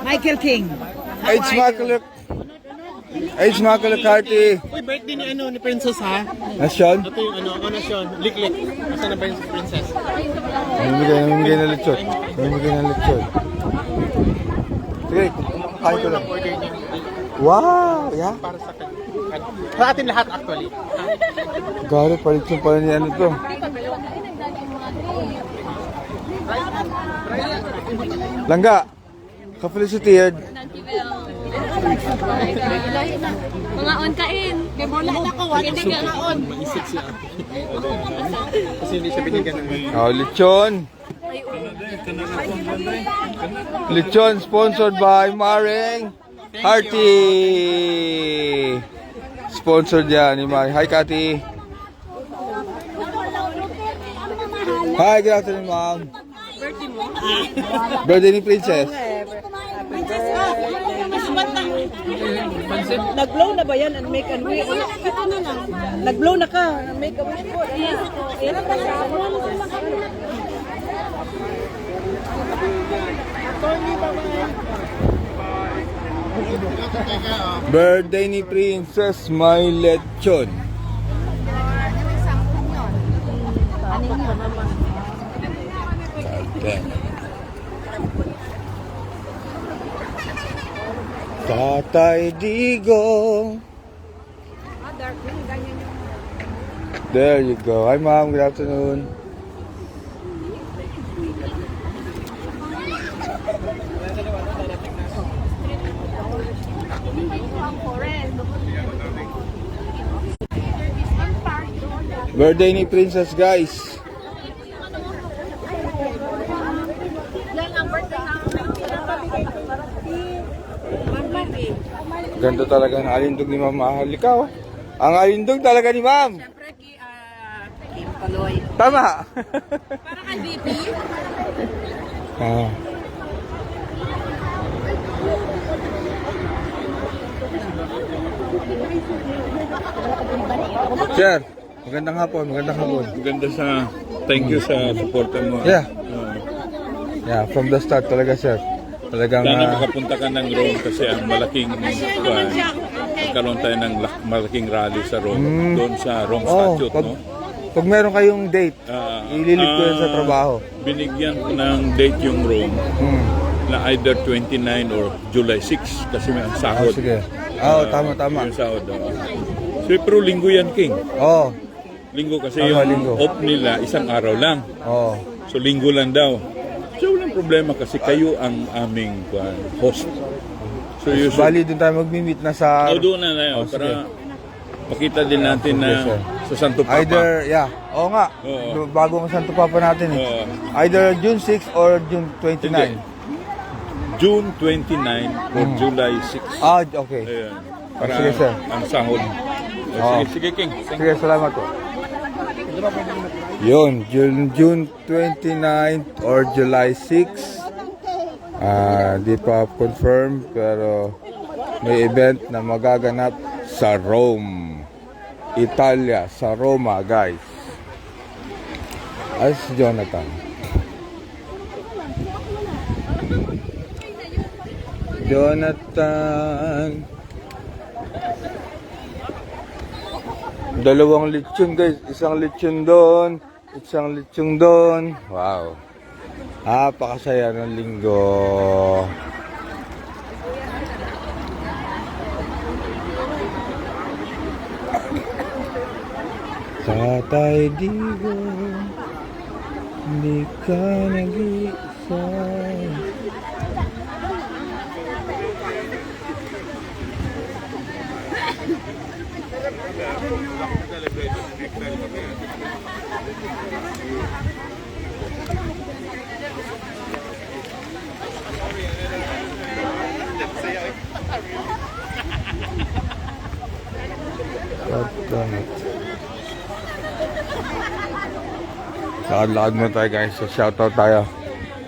Michael King. Age Makalakati. Uy, birthday ni ni Princess ha? Nasyon? Ito yung Nasyon. Liklik. Nasaan na ba yung Princess? Namimigay na lechon. Sige, kain ko lang. Wow! Yeah? Para sa kanya. Sa atin lahat actually. Garo, palitson pala ni ano to. Langga! Ka-felicitated. Mga on kain. Kaya bola na ko, wala na on. Maisip siya. Kasi hindi siya binigyan ng Oh, lechon. Lechon sponsored by Maring Hearty. Sponsored yan ni Maring. Hi, Kati. Hi, good afternoon, ma'am. Birthday ni Princess. Nag-blow na ba yan and make and wish? Nag-blow na ka and make a wish po. Birthday ni Princess, may lechon. Okay. Tatay Digong. There you go. Hi, ma'am. Good afternoon. Birthday ni Princess, guys. Ganda talaga ng alindog ni Ma'am Mahal. Ikaw, ang alindog talaga ni Ma'am. Siyempre, Kim Paloy. Tama. Para kay BP. Ah. Sir, magandang hapon, magandang hapon. Maganda sa thank you sa suporta mo. Yeah. Yeah, from the start talaga, sir. Talagang Sana makapunta ka ng Rome kasi ang malaking nagkaroon tayo ng malaking rally sa Rome. Doon sa Rome Statute, pag, no? pag meron kayong date, ililip ko yun sa trabaho. Binigyan ko ng date yung Rome na either 29 or July 6 kasi may ang sahod. Sige. Tama. Yung sahod. So, pero linggo yan, King. Oh. Linggo kasi Tama, yung linggo. off nila isang araw lang. Oh. So, linggo lang daw. So, walang problema kasi kayo ang aming host. So, Bali, doon tayo mag-meet na sa... doon na yun. Para makita din natin na sa Santo Papa. Either, oo nga. Oo. Bago ang Santo Papa natin eh. Oo. Either June 6 or June 29. Hindi. June 29 or July 6. Okay. Ayan. Para Sige, sir. ang sahod. Oo. Sige, King. Sige, salamat po. Yun, June 29 or July 6. Di pa confirm pero may event na magaganap sa Rome, Italia, sa Roma, guys. As Jonathan. Dalawang lechon, guys. Isang lechon doon, isang lechon doon. Wow. Napakasaya ng linggo. Tatay Digong, hindi ka nag-iisa. Lakad-lakad mo tayo, guys. So, shoutout tayo.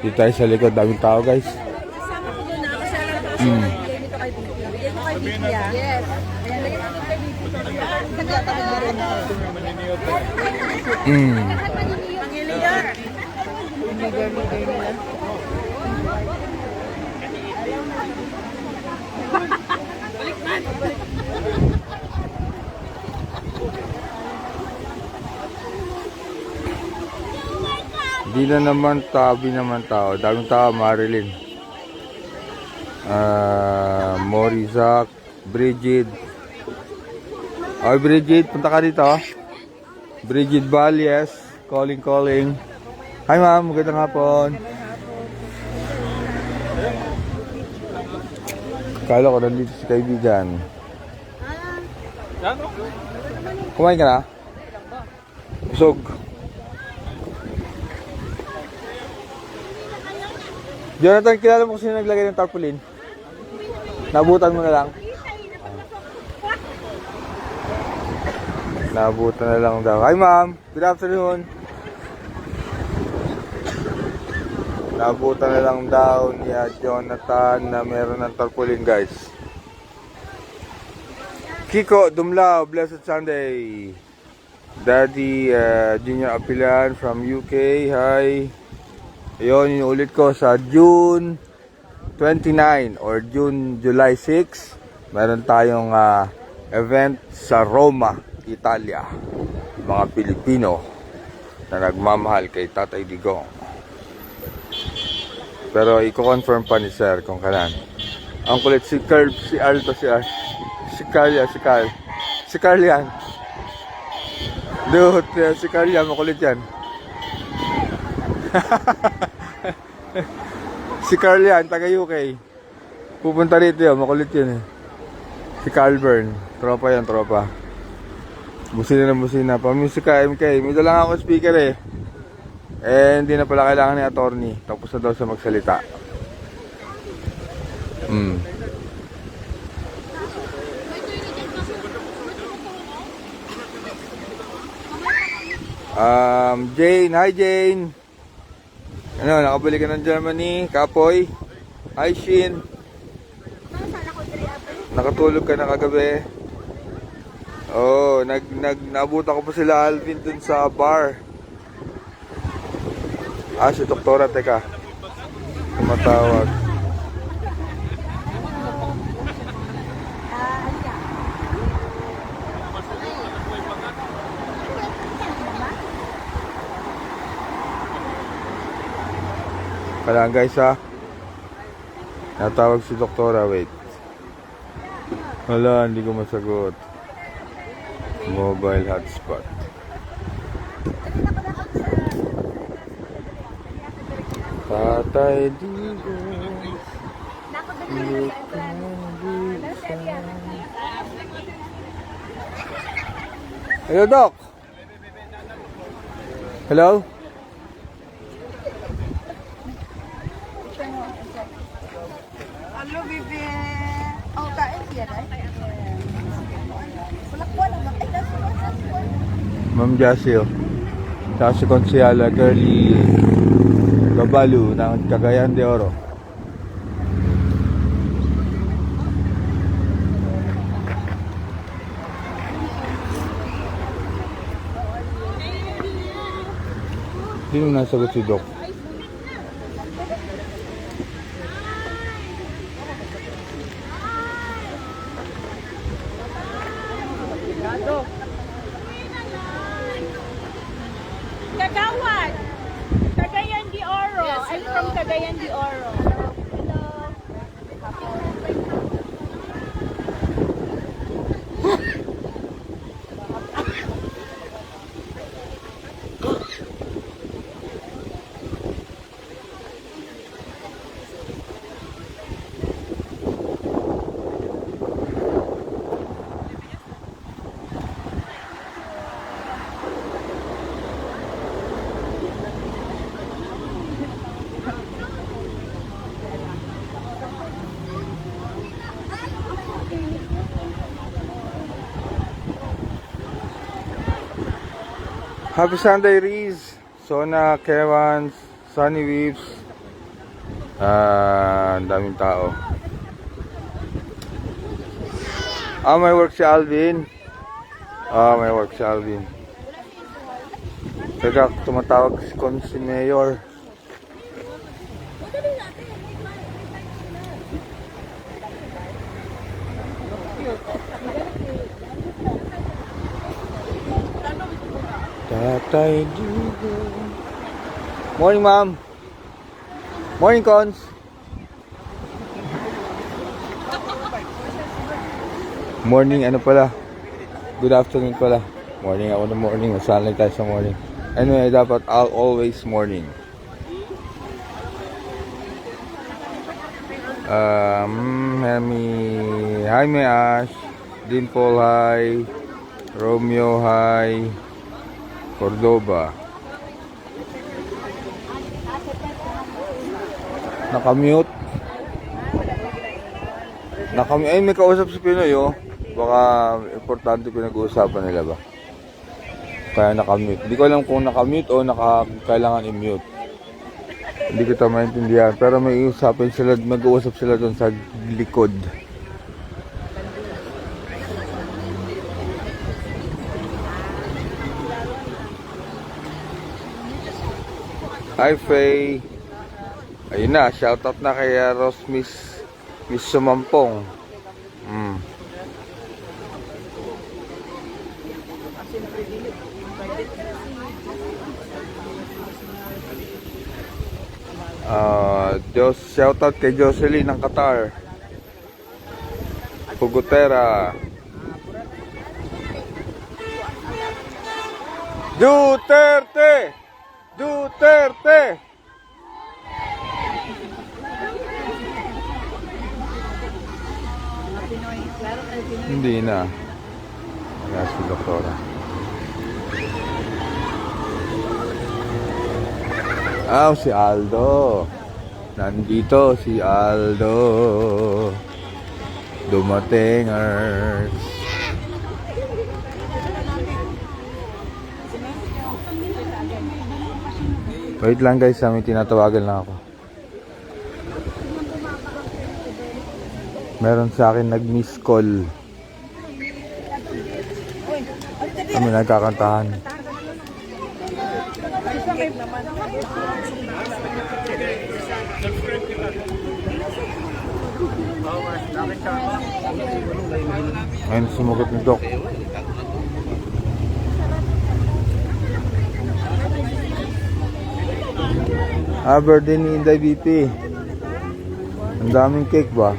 Dito tayo sa likod. Daming tao, guys. Kasama ko doon na kasi alam ko kasi dito kay BP. Bigyan mo kay BP, Yes. Ayan, lagyan natin kay BP. Nagkatagal na rin. Mm. Di na naman tabi naman tao. Daming tao, Marilyn. Morizak, Bridget. Oy, Bridget, punta ka dito. Bridget Valles, calling. Hi ma'am, magandang hapon. Kala ko nandito si kaibigan. Kumain ka na? Busog. Jonathan, kilala mo kung sino naglagay ng tarpaulin? Nabutan mo na lang. Nabutan na lang daw. Hi ma'am, good afternoon. Nabutan na lang daw ni Jonathan na meron ng tarpaulin, guys. Kiko Dumlao, blessed Sunday. Daddy Junior Apilan from UK, hi. Ayun, inulit ko sa June 29 or July 6, meron tayong event sa Roma, Italia. Mga Pilipino na nagmamahal kay Tatay Digong. Pero i-confirm pa ni Sir kung kailan. Ang kulit si Carl, si Alto, si Carl yan. Dude, si Carl yan, makulit yan. Si Carl yan, taga UK. Pupunta rito yun, makulit yun eh. Si Carl Byrne, tropa yan, tropa. Busina ng busina. Pamusika MK, may lang ako speaker eh. Eh, hindi na pala kailangan ni attorney. Tapos na daw siya magsalita. Jane, hi Jane. Ano, nakabalik ka ng Germany, Kapoy. Hi Shin. Nakatulog ka na kagabi. Oh, naabutan ko pa sila Alvin dun sa bar. Si doktora, teka. Tumatawag. Kailangan guys natawag si doktora, wait. Wala, hindi ko masagot. Mobile hotspot. Tatay Digong. Hello, Doc. Hello. Hello, bibi. Oh, kain siya, right? Kulakwan ang ay Ma'am Jassy, saka si Konsyala Girlie Babalu ng Cagayan de Oro. Hindi mo nasagot si Doc. Kagawad! Cagayan de Oro. I'm from Cagayan de Oro. Happy Sunday, Riz, Sona, Kevans, Sunny Weaves. Ang daming tao. May work si Alvin. May work si Alvin. Teka, tumatawag si Mayor. Tatay Dugo. Morning, ma'am. Morning, Cons. Morning, ano pala? Good afternoon pala. Morning ako ng morning. Masanay tayo sa morning. Anyway, dapat always morning. Hi, may Ash. Dimple, hi. Romeo, hi. Cordoba. Nakamute. Ay, may kausap si Pinoy, oh. Baka importante pinag-uusapan nila ba? Kaya nakamute. Hindi ko alam kung nakamute o kailangan i-mute. Hindi ko ito maintindihan. Pero may usapin sila, mag-uusap sila doon sa likod. Hi, Faye. Ayun na, shoutout na kay Miss Sumampong. Shoutout kay Jocelyn ng Qatar. Pugutera. Duterte! Duterte! Hindi na. Wala si Doktora. Si Aldo. Nandito si Aldo. Dumatingers. Wait lang guys, may tinatawagan lang ako. Meron sa akin nag-miss call. Kami nagkakantahan. Ngayon sumugot ni Doc. Birthday ni Inday BP. Ang daming cake ba?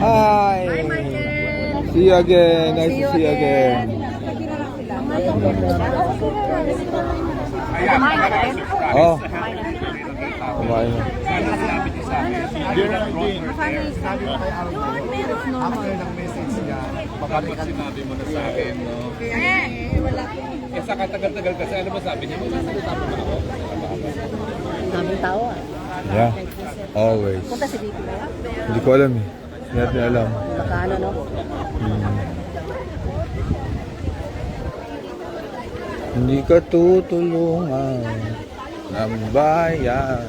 Hi! See you again. Nice to see you again. Oh. Kumain na. Baka pag sinabi mo na sa akin, no? Sa katagal-tagal kasi, ano ba sabi niya? Daming tao ah. Yeah. Always. Punta si Dito na. Hindi ko alam eh. Hindi natin alam. Baka ano no? Hindi ka tutulungan ng bayan.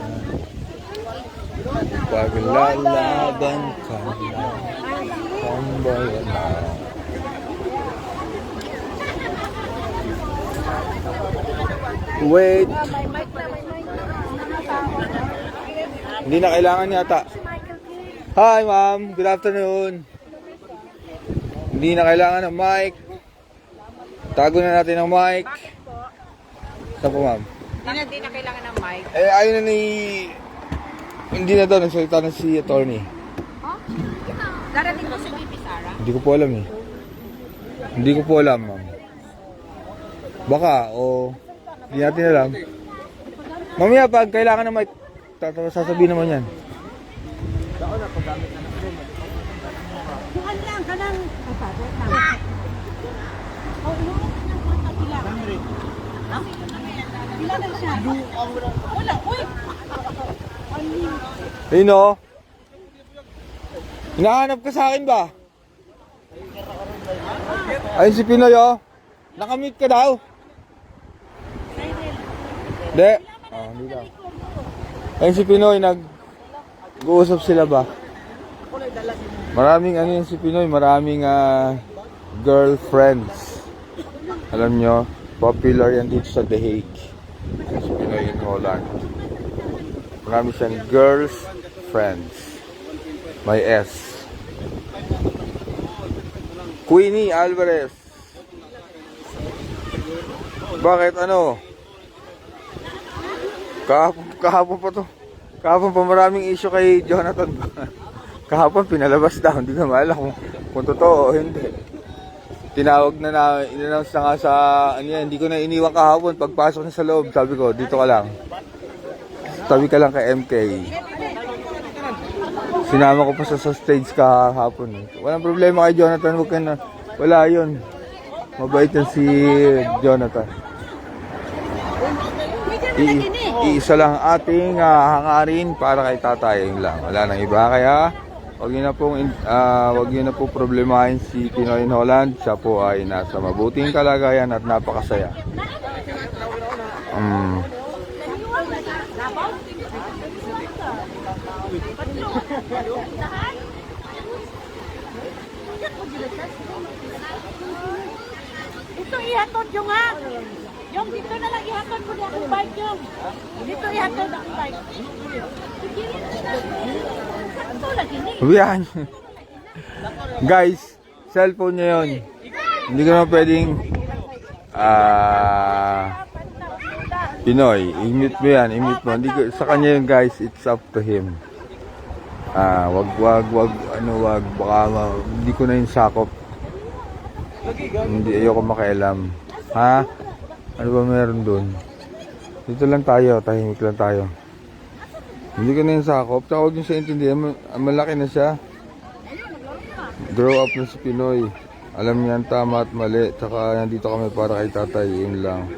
Paglalaban ka ng bayan. Wait. Hindi na kailangan yata. Hi ma'am, good afternoon. Hindi na kailangan ng mic. Tago na natin ang mic. Saan po ma'am? Hindi na kailangan ng mic. Ayun na ni... Hindi na daw, nagsalita na si attorney. Huh? Darating ko si BP Sara? Hindi ko po alam eh. Hindi ko po alam ma'am. Baka o... Hindi natin alam. Mamaya pag kailangan ng mic, sasabihin naman yan. Bukan lang, kanang... Ilan siya? Wala, uy! Ayun o. Hinahanap ka sa akin ba? Ayun si Pinoy o. Nakamute ka daw. Hindi. Hindi daw. Ayun si Pinoy, nag-uusap sila ba? Maraming ano yan si Pinoy, maraming girlfriends. Alam nyo, popular yan dito sa The Hague. Si Pinoy in Holland. Marami siyang girls friends. May S. Queenie Alvarez. Bakit ano? Kahapon pa to. Kahapon pa maraming issue kay Jonathan. Kahapon pinalabas daw. Hindi na maalam kung totoo o hindi. Tinawag na in-announce na nga sa ano yan. Hindi ko na iniwan kahapon. Pagpasok na sa loob, sabi ko, dito ka lang. Tabi ka lang kay MK. Sinama ko pa sa stage kahapon. Walang problema kay Jonathan. Huwag ka na. Wala yun. Mabait yan si Jonathan. Iisa lang ating hangarin para kay tatay. Yun lang. Wala nang iba. Kaya wag niyo na pong problemahin si Pinoy in Holland. Siya po ay nasa mabuting kalagayan at napakasaya. Ito ihatod yung nga. Yung dito na lang ihatod mo na akong bike yung. Dito ihatod ang bike. Sakto lagi ni. Yan. Guys, cellphone niya yun. Hindi ko naman pwedeng Pinoy, i-mute mo yan, i-mute mo. Hindi ko, sa kanya yun guys, it's up to him. Wag, baka hindi ko na yung sakop. Hindi, ayoko makialam. Ha? Ano ba meron dun? Dito lang tayo, tahimik lang tayo. Hindi ko na yung sakop. Tsaka huwag nyo siya intindihan, malaki na siya. Grow up na si Pinoy. Alam niya ang tama at mali. Tsaka nandito kami para kay tatay, yun lang.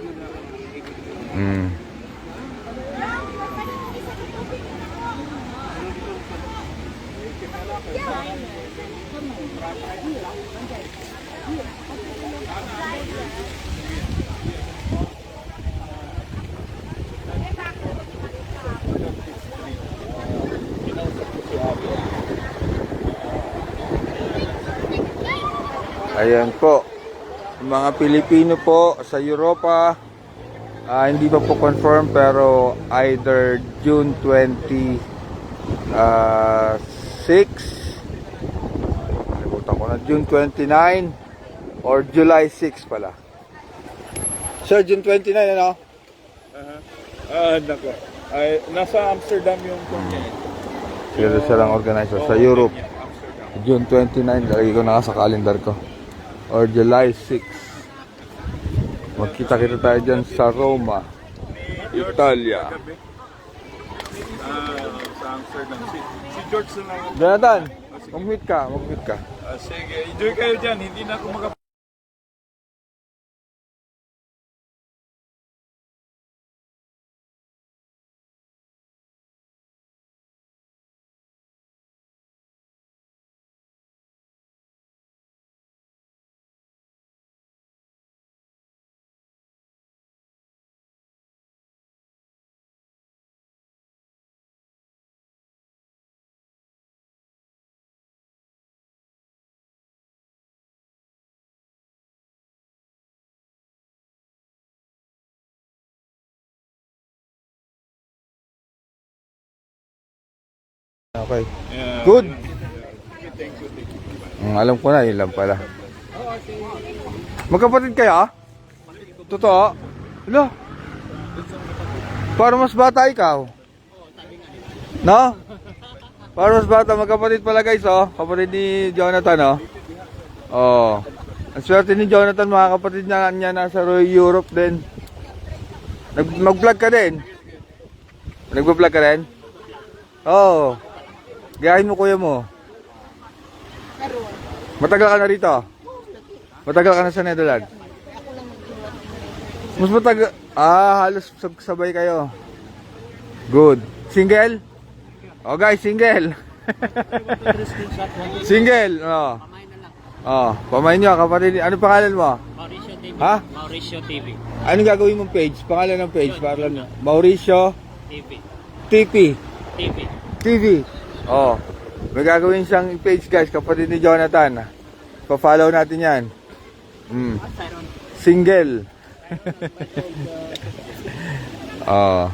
Ayan po. Mga Pilipino po sa Europa, hindi pa po confirm pero either June 26 June 29 or July 6 pala. Sir, June 29 ano? Nako. Ay, nasa Amsterdam yung kunya. Sila silang organizer sa Europe. June 29, lagi ko naka sa calendar ko. Or July 6. Magkita-kita tayo dyan sa Roma, Italia. Sa Amsterdam. Si George na lang. Jonathan, mag-meet ka. Sige, enjoy kayo dyan. Hindi na ako Okay. Good. Alam ko na, yun lang pala. Magkapatid kayo? Totoo? Hello? Para mas bata ikaw. No? Para mas bata, magkapatid pala guys, oh. Kapatid ni Jonathan, oh. Oh. Ang swerte ni Jonathan, mga kapatid niya nasa Europe din. Mag-vlog ka din? Nag-vlog ka din? Oo. Gayahin mo kuya mo. Matagal ka na rito? Matagal ka na sa Netherlands? Mas matagal. Halos sabay kayo. Good. Single? Oh guys, single. Single. Pamain nyo, kapatid. Ano pangalan mo? Mauricio TV. Ha? Mauricio TV. Ano gagawin mong page? Pangalan ng page? Mauricio TV. TP. TV. Oh. May gagawin siyang page guys, kapatid ni Jonathan. Pa-follow natin yan. Single. Oh.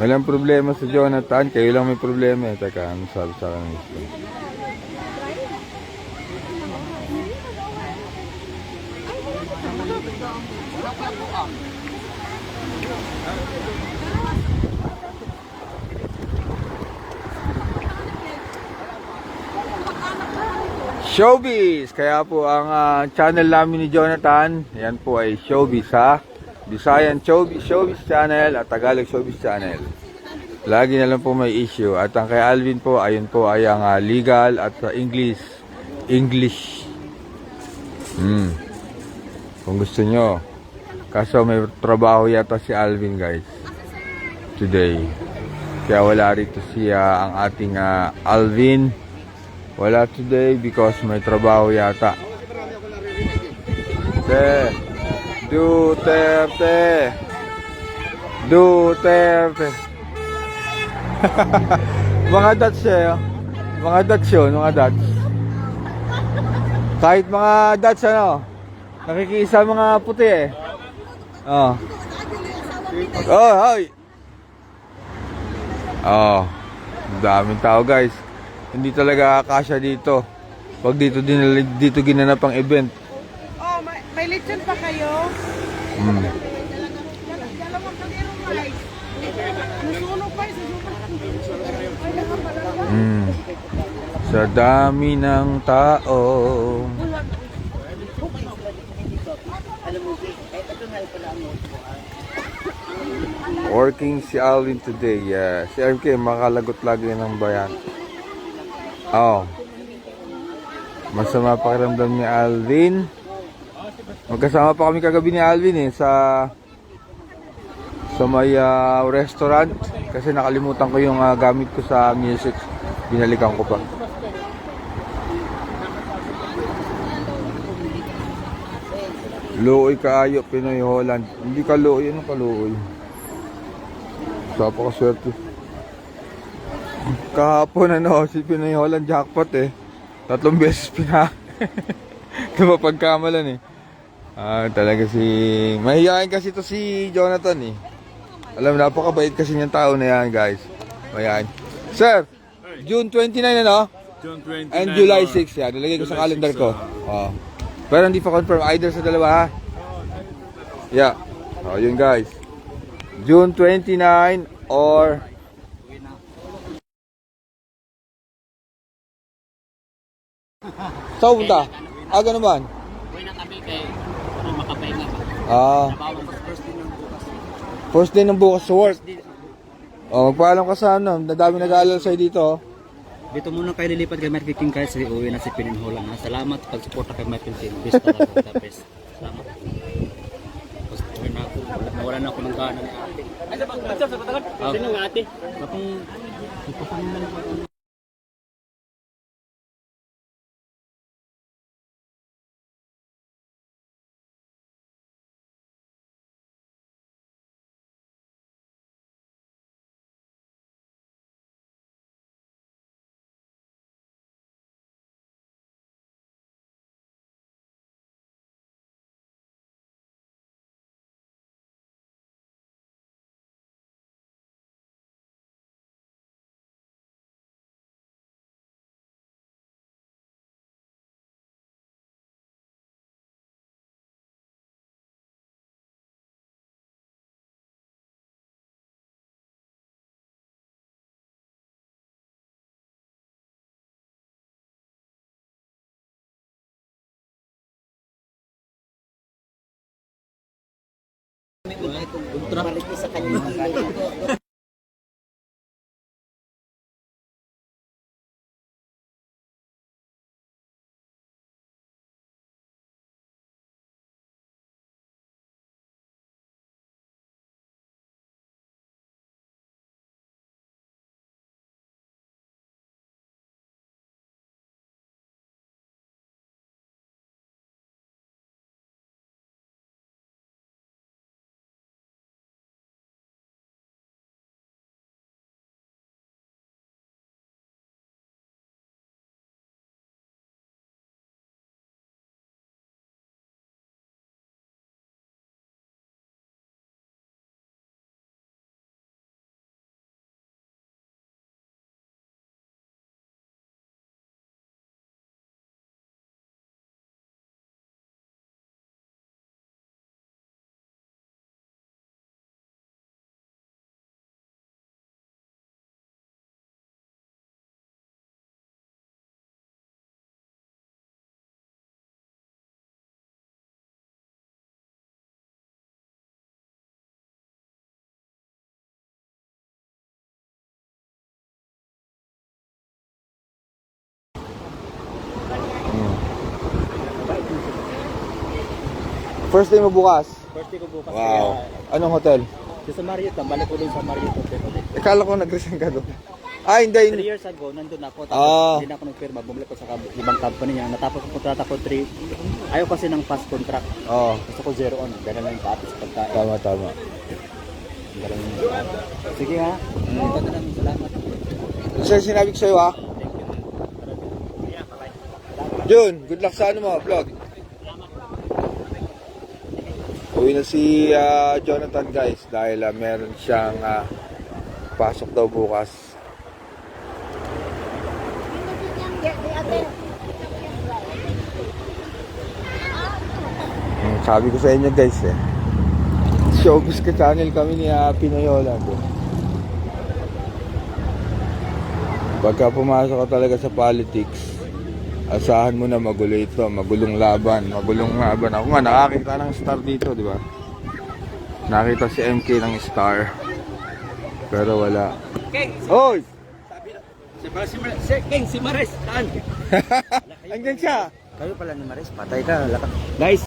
Walang problema sa Jonathan, kayo lang may problema eh. Teka, ano sabi sa akin? Showbiz! Kaya po ang channel namin ni Jonathan, yan po ay Showbiz ha. Visayan Showbiz Channel at Tagalog Showbiz Channel. Lagi na lang po may issue. At ang kay Alvin po, ayun po ay ang legal at English. Kung gusto nyo. Kaso may trabaho yata si Alvin guys. Today. Kaya wala rito siya ang ating Alvin. Wala today because may trabaho yata. Duterte. Mga Dutch eh. Mga Dutch yun, mga Dutch. Kahit mga Dutch ano, nakikisa mga puti eh. Oh. Oh, hoy. Oh. Daming tao guys. Hindi talaga kasya dito. Pag dito ginanap ang event. Oh, may lechon pa kayo? Dalawang kalirong rice. Nasunog pa, Sa dami ng tao. Working si Alvin today. Si MK makalagot lagi ng bayan. Oh. Masama pakiramdam ni Alvin. Magkasama pa kami kagabi ni Alvin sa may restaurant kasi nakalimutan ko yung gamit ko sa music. Binalikan ko pa. Looy kaayo Pinoy Holland. Hindi ka looy, ano ka looy? Sapa ka swerte. Kahapon si Pinoy Holland jackpot 3 beses pagkamalan talaga mahihain kasi to si Jonathan Alam, napakabait kasi niyang tao na yan guys. Mahihain. Sir, June 29 June 29 and July 6 yan. Nilagay ko sa calendar ko. Pero hindi pa confirm either sa dalawa ha. Yeah. Yun guys. June 29 or saan punta? Aga naman. Uwi na kami kay makapahinga. First day ng bukas sa work. Magpaalam ka sa nadami nag-aalala sa'yo dito. Dito muna kayo lilipat kay Michael King kahit uwi na si Pininholan. Salamat pag-suporta kay Michael King. Best talaga. Best. Salamat. Nawala na ako ng gana ni ate. Sino ng ate? Akong ultra. Sa kanya. First day mo bukas? First day ko bukas. Wow. Anong hotel? Kaya sa Marriott lang, balik ko dun sa Marriott Hotel. Akala ko nag-resign ka doon. Ah, 3 hindi. years ago, nandun ako. Tapos Ah. hindi na ako nagpirma. Bumalik ko sa ibang company niya. Natapos ang kontrata ko 3. Ayaw kasi ng fast contract. Oo. Gusto ko 0 on. Ganun lang yung patis pagkain. Tama, tama. Ganun yung sige ha. Ito na lang. Salamat. Sir, sinabi ko sa'yo ha. Jun, good luck sa ano mo, vlog. Uwi na si Jonathan guys dahil meron siyang pasok daw bukas. Sabi ko sa inyo guys showbiz ka channel kami ni Pinoy Holland. Pagka pumasok ka talaga sa politics, asahan mo na magulo ito, magulong laban. Ako nga, nakakita ng star dito, di ba? Nakita si MK ng star. Pero wala. Hoy! Si Maris, saan? Andyan siya! Kayo pala ni Maris, patay ka. Guys!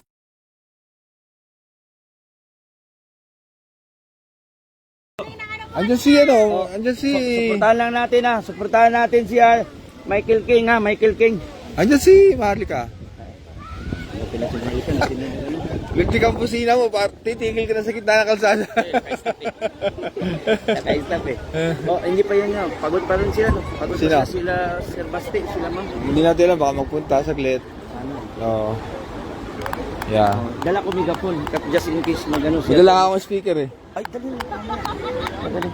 Andyan si andyan si... Suportahan lang natin ha. Suportahan natin si Michael King ha. Michael King. Andyan si Marlica. Pinasinalitan natin yung ano. Lugtik ang pusina mo, titigil ka na sa gitna ng kalsada. Naka-stop eh. Oh, hindi pa yan nga. Pagod pa rin sila. No? Pagod Sino? pa sila Sir Basti, sila ma'am. Hindi natin alam, baka magpunta saglit. Ano? Oo. Yeah. Dala ko megapon. Just in case magano Hindi lang ako speaker eh. Ay, dali. Dali.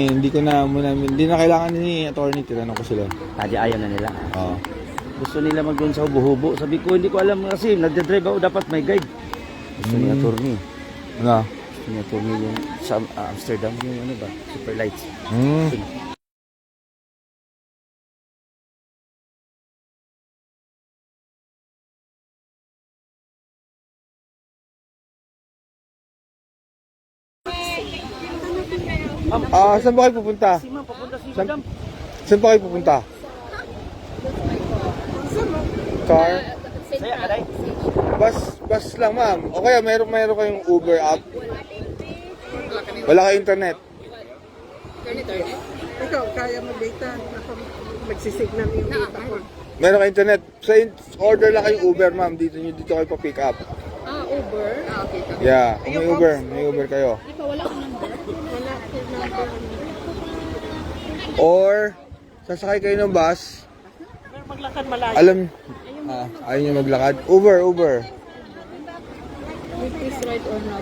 Hindi ko na muna, hindi na kailangan ni attorney, tinanong ko sila. Tadi ayaw na nila. Oo. Gusto nila mag-doon sa hubo-hubo. Sabi ko, hindi ko alam kasi nagdadrive ako, dapat may guide. Gusto ni attorney. Ano? Gusto ni attorney yung sa Amsterdam, yung ano ba, super lights. Saan ba kayo pupunta? Si ma'am, papunta si Saan, Madam. saan ba kayo pupunta? Car? Saya ka, day? Bus lang ma'am. O kaya meron kayong Uber app? Wala kayo internet? Ikaw, kaya mo data. Ako, magsisignal yung data ko. Meron kayo internet? Order lang kayong Uber ma'am. Dito kayo pa-pick up. Uber? Okay. Yeah, kung may Uber kayo. Ikaw, wala akong number? Wala akong number. Or, sasakay kayo ng bus. Pero maglakad malayo. Alam, ayaw nyo maglakad. Uber. Please ride or now.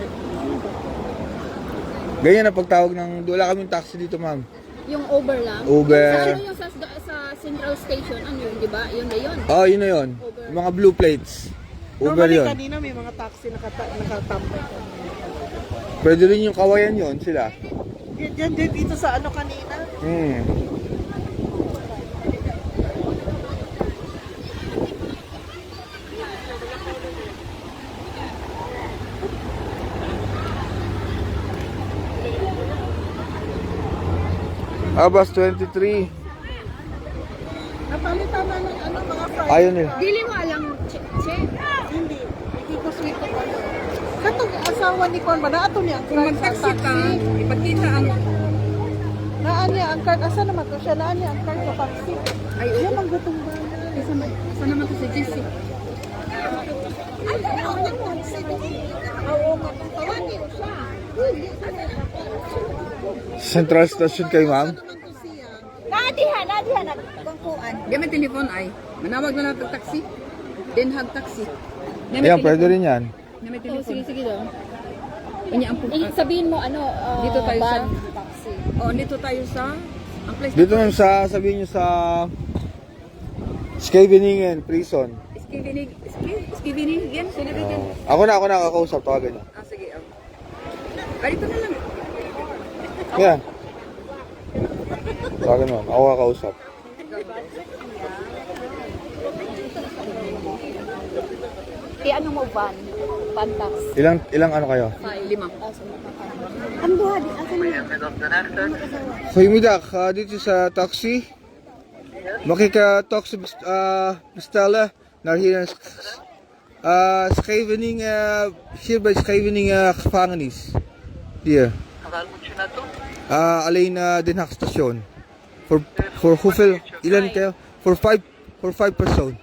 Ganyan ang pagtawag ng, wala kaming taxi dito ma'am. Yung Uber lang? Uber. Sa ano yung sa Central Station, ano yun, di ba? Yun na yun. Oh, yun na yun. Yung mga blue plates. Uber Normally, yun. kanina may mga taxi nakatambay. Pwede rin yung kawayan yun sila. Diyan dito sa ano kanina. Bus 23. Napalitan na ng ano mga friends. Ayaw nila. Dili mo alang, che? Hindi. Hindi ko sweet ko ano. Katong asawa ni Kon ba? Naato niya ang card sa taxi. ipakita ang... Naan niya ang card. Asa naman to siya? Naan niya ang card sa taxi. Ay, Yan ang gutong ba? Isa naman to si Jesse. Ay, ano ang taxi? Oo nga. Tawagin mo siya. Central Station kayo ma'am? Nadihan. Kungkuan. Di may telefon ay. Manawag na natin taxi. Den Haag taxi. Ayan, pwede rin yan. Na may Oh, telefon. sige daw. Unya ang Sabihin mo, ano, dito tayo sa van, taxi. Oh, dito tayo sa ang place. Dito ma'am sabihin nyo sa Scheveningen Prison. Skivinig yan. Sino ba yan? Ako na kakausap, tawagan nyo. Ah, sige. Dito na lang. Yan. Tawagan mo, ako kakausap. Ano mo, van? Van taxi. Ilang ano kayo? 5. Ang buhadi, asan mo? Goedemiddag, dit is taxi. Mag ik taxi bestellen naar hier Scheveningen, bij Scheveningen gevangenis. Hier. Waar moet je naartoe? Alleen Den Haag station. Voor hoeveel? Ilan kayo? Voor 5 persoon.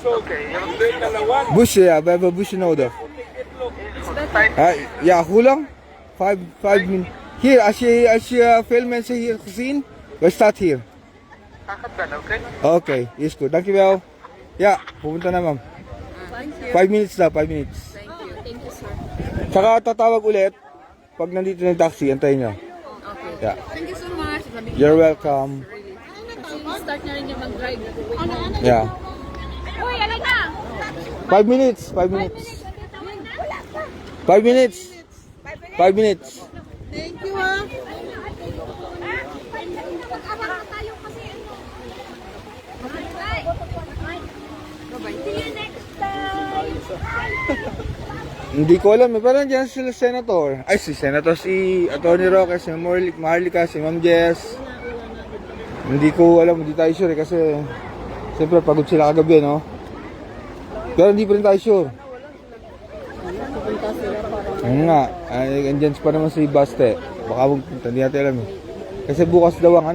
Oké, je Busje, ja, we hebben busje nodig. Ja, hoe lang? 5 minuten. Hier, als je veel mensen hier gezien, wij staat hier. gaat bellen, oké? Oké, is goed. Dankjewel. Ja, pupunta na ma'am. 5 minutes na, 5 minutes. Thank you, sir. Saka tatawag ulit pag nandito na yung taxi, antayin nyo. Yeah. Thank you so much. You're welcome. Start na rin niya mag-drive. Yeah. Uy, alay na! 5 minutes, 5 minutes. 5 minutes. 5 minutes. Thank you, ha. Mag-aral tayo kasi See you next time! Hindi ko alam eh, parang dyan sila senator. Ay, si senator, si Atty. Roque, si Maharlika, si Ma'am Jess. Hindi ko alam, hindi tayo sure eh, kasi siyempre pagod sila kagabi, no? Pero hindi pa rin tayo sure. Ayun nga, ay, andyan pa naman si Baste. Baka magpunta, hindi natin alam eh. Kasi bukas daw ang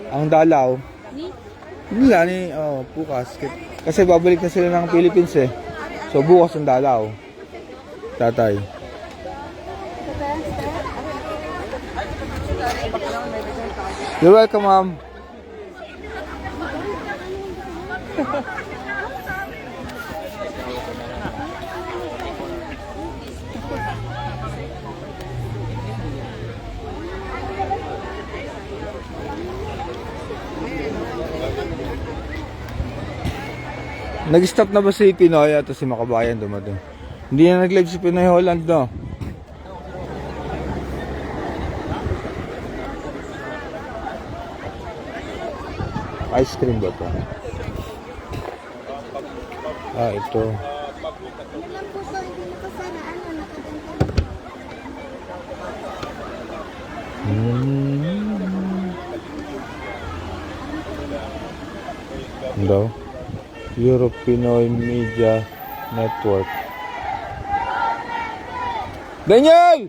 ang dalaw. Wala ni, bukas. Kasi babalik na sila ng Philippines eh. So bukas ang dalaw. Tatay. You're welcome, ma'am. Nag-stop na ba si Pinoy at si Makabayan dumating? Hindi na nag-live si Pinoy Holland, no? Ice cream ba ito? Ito. Daw? Europe Pinoy Media Network. Daniel!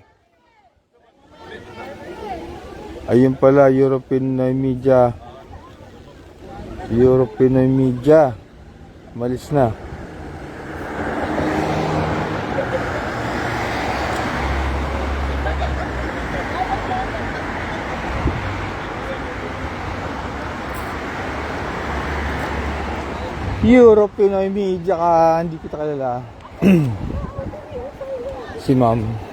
Ayun pala, Europe Pinoy Media. Europe Pinoy Media. Malis na. Europe Pinoy Media ka, hindi kita kilala. Si ma'am.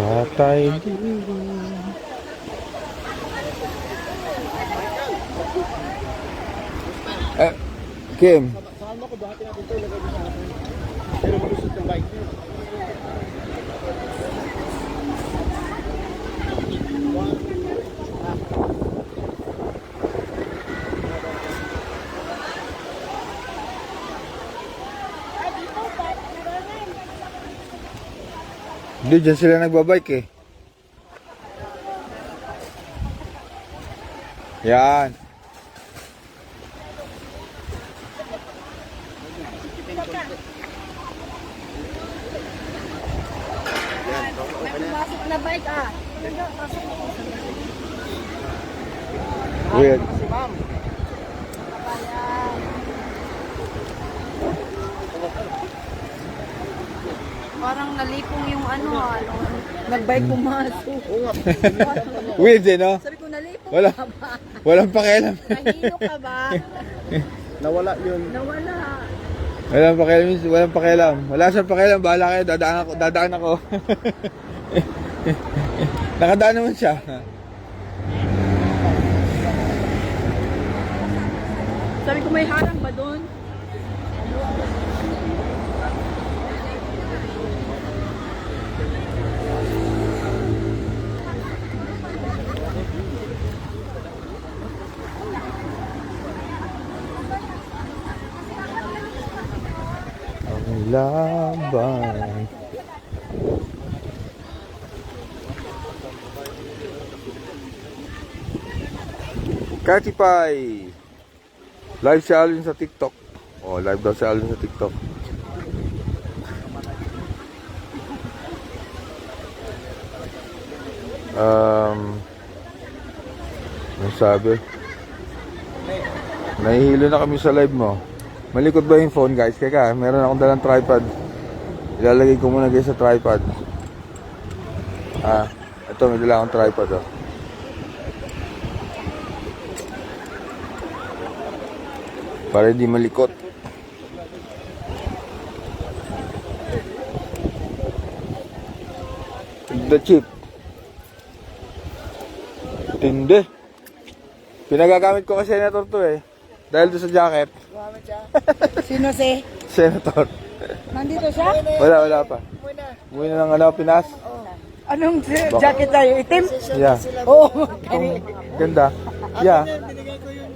Tatay Kim. Hindi, dyan sila nagbabike eh. Yan. Masok na bike ah. Weird. Parang nalipong yung nagbike pumasok. Weird eh, no? Sabi ko, nalipong Wala. ka ba? Walang pakialam. Nahilo ka ba? Nawala yun. Nawala. Walang pakialam, walang pakialam. Wala siyang pakialam, bahala kayo, dadaan ako. Nakadaan naman siya. Sabi ko, may harang ba doon? laban. Cathy Pai. Live si Alvin sa TikTok. Oh, live daw si Alvin sa TikTok. Ano sabi? Nahihilo na kami sa live mo. Malikot ba yung phone, guys? Kaya meron akong dalang tripod. Ilalagay ko muna guys sa tripod. Ito may dala akong tripod, oh. Para hindi malikot. The chip. Tindi. Pinagagamit ko kasi senator to eh. Dahil doon sa jacket. Sino si? Senator. Nandito siya? Wala pa. Umuwi na ng Pinas. Anong jacket tayo? Itim? Yeah. Oh, Ganda. Yeah.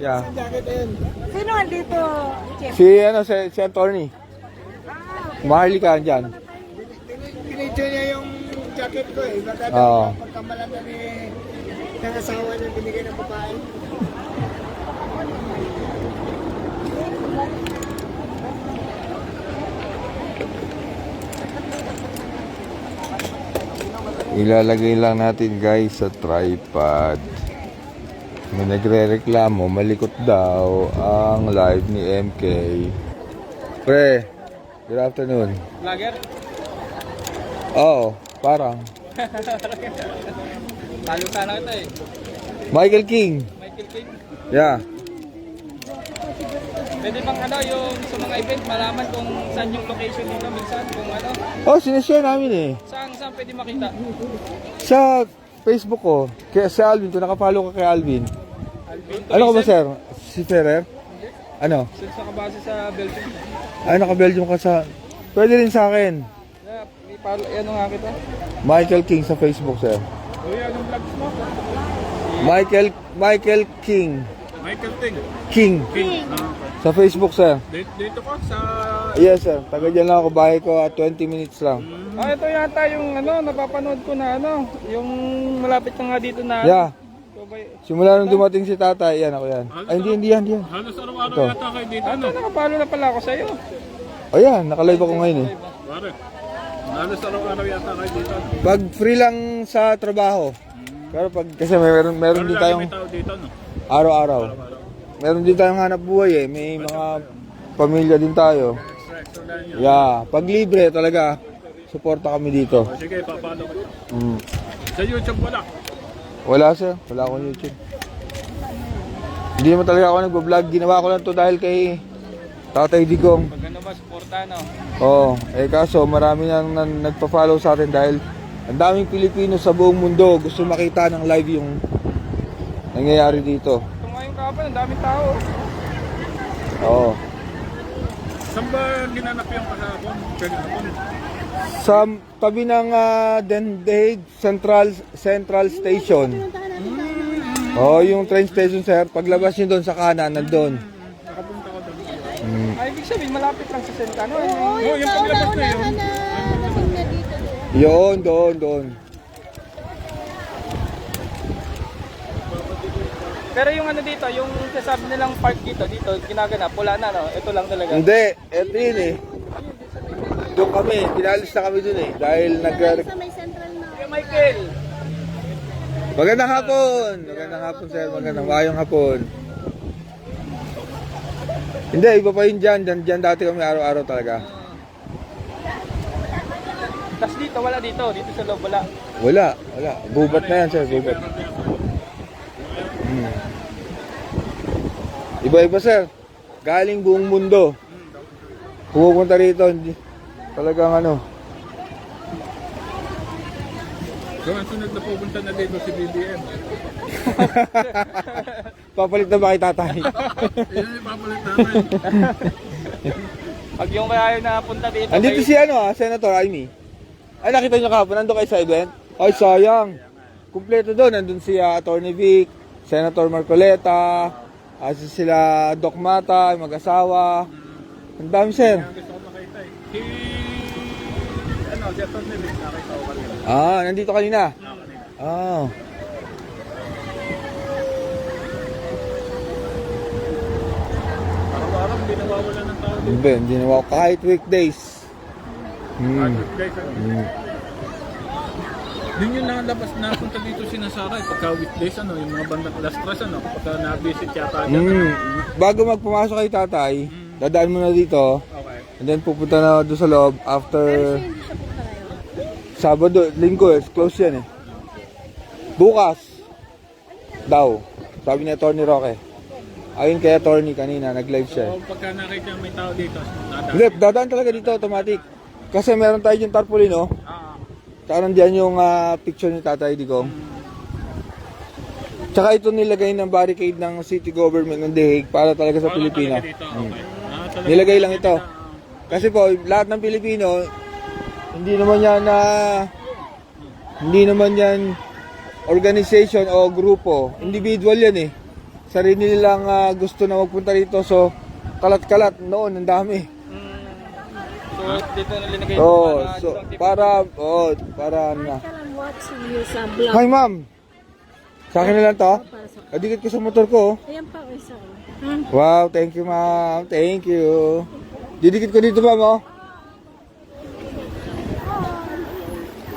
Yeah. sino andito? Si attorney. Maharli ka dyan. Pinidyo niya yung jacket ko eh. Baka Oo. pagkamalala ni ng asawa niya binigay ng babae. Ilalagay lang natin guys sa tripod. May nagre-reklamo, malikot daw ang live ni MK. Pre, good afternoon. Vlogger? Oo, parang. Talo sana ito eh. Michael King. Michael King. Yeah. Pwede bang yung sa mga event malaman kung saan yung location dito minsan kung ano? Oh, sinishare namin eh. Saan pwede makita? Sa Facebook ko, kaya si Alvin, kung nakapalo ka kay Alvin. Alvin? Ano ka ba sir? Si Ferrer? Ano? Since nakabase sa Belgium. Ay, naka-Belgium ka sa... Pwede rin sa akin. Yeah, may palo, ano nga kita? Michael King sa Facebook, sir. Uy, anong vlogs mo? Michael King. Michael Ting. King. Sa Facebook, sir. Dito ko sa... Yes, sir. Taga dyan lang ako. Bahay ko at 20 minutes lang. Ito yata yung napapanood ko na yung malapit na nga dito na Yeah. So, Simula nung dumating si tatay, yan ako yan. Ay, hindi yan. Halos araw-araw Ito. yata kayo dito, ano? nakapalo na pala ako sa'yo. O yan, nakalive ako ngayon eh. Pare, halos araw-araw yata kayo dito. Pag free lang sa trabaho. Pero pag, kasi meron Pero din lagi tayong may tao dito, no? araw-araw. Meron din tayong hanap buhay eh. May mga pamilya din tayo. Extra lang yun. Yeah, pag libre talaga, suporta kami dito. Sige, papalo ko. Mm. Sa YouTube wala. Wala sir, wala akong YouTube. Hindi naman talaga ako nagbablog. Ginawa ko lang to dahil kay Tatay Digong. Pag ano ba, suporta Oo, kaso marami nang nagpa-follow sa atin dahil ang daming Pilipino sa buong mundo gusto makita ng live yung nangyayari dito. Ito nga yung kapal, ang daming tao. Oo. Saan ba ginanap yung kahapon? Kahapon? Sa tabi ng Den Haag Central Station. Oh, yung train station sir, paglabas nyo doon sa kanan, nandun. Nakapunta ko doon. Ay, ibig sabihin, malapit lang sa Sentano. Oo, yung paglabas na yun. Yun, doon. Pero yung dito, yung sasabi nilang park dito, ginaganap, wala na, no? Ito lang talaga. Hindi, eto yun eh. Doon kami, pinalis na kami doon eh. Dahil Hey, Michael! Magandang hapon sir, magandang hapon. Hindi, iba pa yun dyan dati kami araw-araw talaga. Tapos dito, wala dito sa loob, wala. Wala, gubat na yan sir, gubat. Iba-iba sir, galing buong mundo. Pumupunta rito, talagang So, ang sunod na pupunta na dito si BBM. papalit na ba kay tatay? Yan yung papalit namin. Pag yung kaya na punta dito, Andito si Senator Amy. Ay, nakita nyo kahapon, nandun kayo sa event? Ay, sayang. Kumpleto doon, nandun si Attorney Vic, Senator Marcoleta, sila Doc Mata, yung mag-asawa. Ang dami, sir. Gusto ko makita eh. Si Ah, nandito kanina? Ah. Araw-araw, hindi nawawala ng tao. Hindi nawawala. Kahit weekdays. Yun yung nalabas na punta dito sinasaray. Pagka weekdays, yung mga bandang alas 3, pagka na-visit yata dyan. Bago magpumasok kay tatay, dadaan mo na dito. Okay. And then pupunta na doon sa loob after Sabado, Linggo, close yan eh. Bukas daw, sabi ni Atty. Roque. Ayun kay Atty. Kanina, nag-live siya. So, pagka nakita may tao dito, Hindi, dadaan talaga dito automatic. Kasi meron tayo yung tarpaulin, no? Tsaka nandiyan yung picture ni Tatay Digong. Tsaka ito nilagay ng barricade ng city government ng The Hague para talaga sa Pilipino. Nilagay lang ito. Kasi po, lahat ng Pilipino, hindi naman yan organization o grupo. Individual yan eh. Sarili nilang gusto na magpunta rito. So, kalat-kalat noon, ang dami. So, dito na linagay So, para na. watching you sa vlog. Hi, ma'am. Sa akin na lang to. Adikit ko sa motor ko. Ayan pa, isa. Wow, thank you, ma'am. Thank you. Didikit ko dito, ma'am, oh.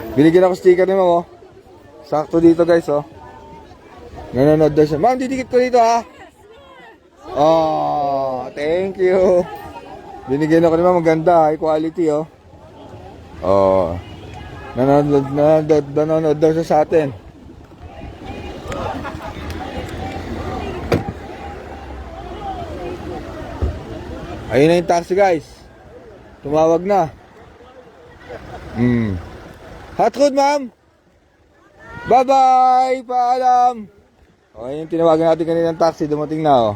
Binigyan ako sticker ni ma'am, oh. Sakto dito, guys, oh. Nanonood daw siya. Ma'am, didikit ko dito, ha. Oh, thank you. Binigyan ako ni ma'am, maganda, high quality, oh. Oh. Nanonood daw siya sa atin. Ayun na yung taxi, guys. Tumawag na. Hot food, ma'am. Bye-bye. Paalam. O, ayun yung tinawagan natin kanina ng taxi. Dumating na, oh.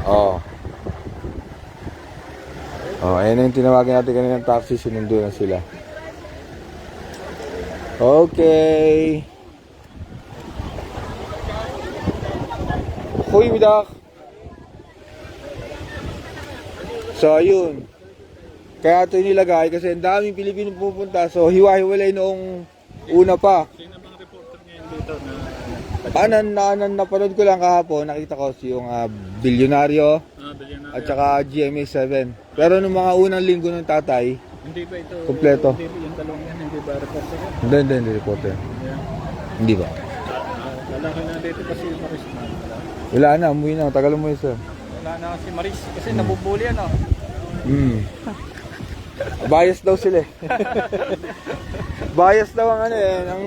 Oh. Oh, ayun na yung tinawagan natin kanina ng taxi. Sinundo na sila. Okay. Goedemiddag. So, ayun. Kaya ito nilagay kasi ang daming Pilipino pupunta. So, hiwa-hiwalay noong una pa. Sino mga reporter ngayon dito na... Napanood ko lang kahapon. Nakita ko yung bilyonaryo bilyonaryo. at saka GMA7. Pero nung mga unang linggo ng tatay, Hindi ba ito? Kompleto. Hindi ba yung dalawang yan? Hindi ba reporter yan? hindi reporter. Yeah. Hindi ba? Lalaki na dito kasi Maris na. Wala na, umuwi na. Tagal mo yun, sir. Wala na si Maris kasi nabubuli ano. Bias daw sila eh. Bias daw ang ano eh, ng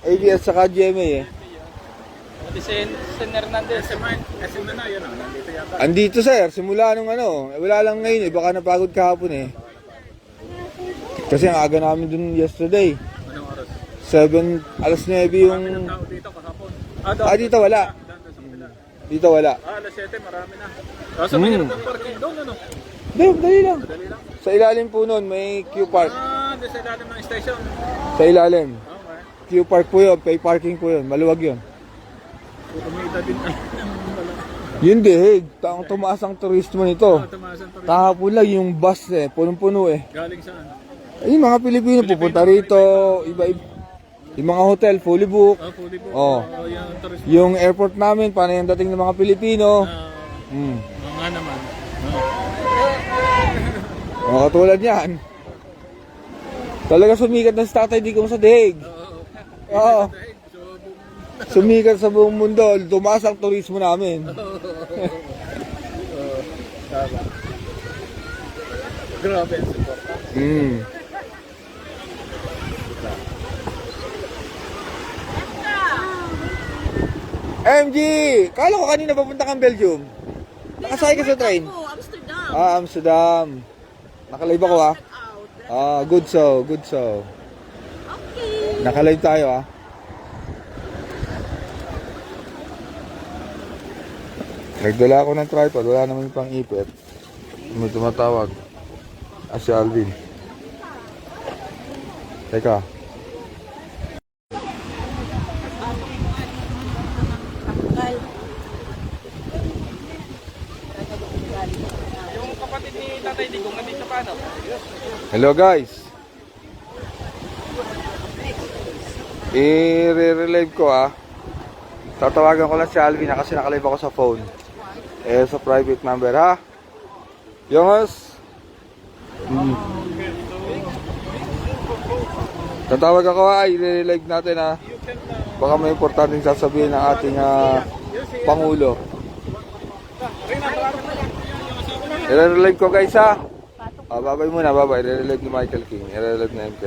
ABS saka GMA eh. Pati si Hernandez. SM na yun. Nandito yata. Andito sir, simula nung ano, wala lang ngayon eh, baka napagod kahapon eh. Kasi ang aga namin dun yesterday. Anong oras? alas 9 yung... Ang tao dito kahapon. Dito wala. Dito wala. Alas 7, marami na. Kaso mahirap ng parking doon, ano? Hindi, dali lang. Dali lang. Sa ilalim po nun, may Q-Park. Doon sa ilalim ng station. Sa ilalim. Okay. Q-Park po yun, pay parking po yun, maluwag yun. Kumita din ay Yun dihig, tumaas ang turismo nito. tumasan to. Kahapon lang yung bus eh, punong-puno eh. Galing saan? Ay, mga Pilipino pupunta rito, iba-iba. Yung mga hotel, fully book. Fully book. Oh. Yung tourist. Yung airport namin, paano yung dating ng mga Pilipino. Nga naman. Katulad yan. Talaga sumikat na si Tatay Digong sa dihig. Oo. Sumikat sa buong mundo, tumaas ang turismo namin. Grabe ang support. MG! Kala ko kanina papunta kang Belgium. Nakasakay ka sa train? Amsterdam. Amsterdam. Nakalive ako good so. Okay. Nakalive tayo Nagdala ako ng tripod, wala naman yung pang-ipit. May tumatawag. Si Alvin. Teka. Yung kapatid ni Tatay Digong nandito pa ano? Hello guys. I-relive ko Tatawagan ko lang si Alvin na kasi nakalive ako sa phone. Sa private number ha. Yongos. Tatawag ako i-relive natin Baka may importanteng sasabihin ng ating Pangulo. I-relive ko guys ha. Babay muna, babay. I-relive ni Michael King. I-relive na MK.